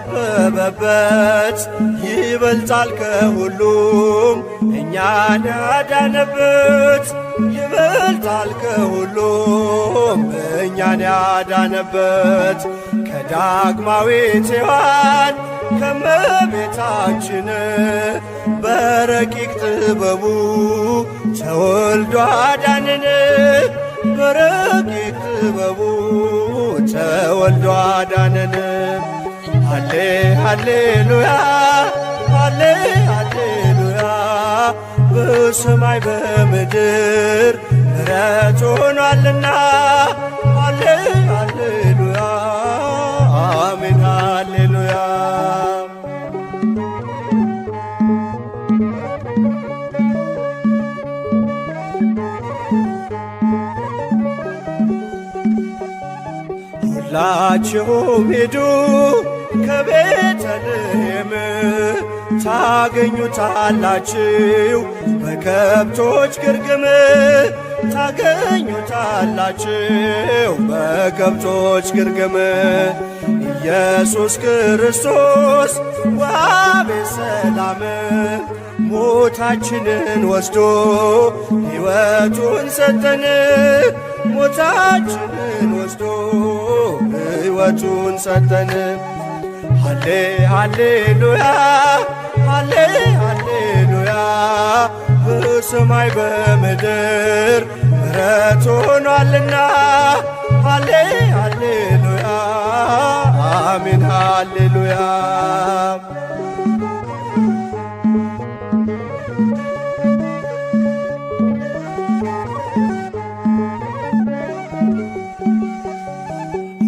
ይበልጣል ከሁሉም እኛን ያዳነበት ይበልጣል ከሁሉም እኛን ያዳነበት ከዳግማዊት ሔዋን ከመቤታችን በረቂቅ ጥበቡ ተወልዶ አዳነን በረቂቅ ጥበቡ ተወልዶ አዳነን ሃሌ ሃሌሉያ ሃሌ ሃሌሉያ በሰማይ በምድር ምሕረት ሆኗልና ሃሌ ሃሌሉያ አሜን ሃሌሉያ ሁላችሁም ሂዱ ከቤተልሔም ታገኙታላችሁ በከብቶች ግርግም ታገኙታላችሁ በከብቶች ግርግም ኢየሱስ ክርስቶስ ወሀቤ ሰላም ሞታችንን ወስዶ ሕይወቱን ሰጠን ሞታችንን ወስዶ ሕይወቱን ሰጠን ሃሌ ሃሌሉያ ሃሌ ሃሌሉያ በሰማይ በምድር ምሕረት ሆኗልና ሃሌ ሃሌሉያ አሜን ሃሌሉያ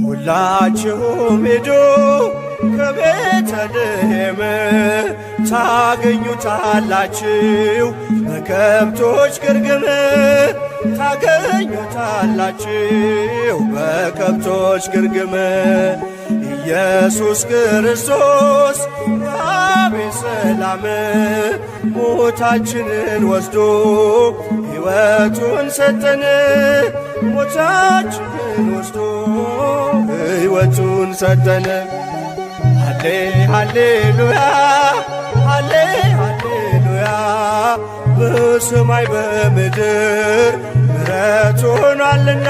ሁላችሁም ሂዱ ከቤተልሔም ታገኙታላችሁ በከብቶች ግርግም ታገኙታላችሁ በከብቶች ግርግም ኢየሱስ ክርስቶስ ወሀቤ ሰላም ሞታችንን ወስዶ ሕይወቱን ሰጠን ሞታችንን ወስዶ ሕይወቱን ሰጠን ሃሌ ሃሌሉያ ሃሌ ሃሌሉያ በሰማይ በምድር ምሕረት ሆኗልና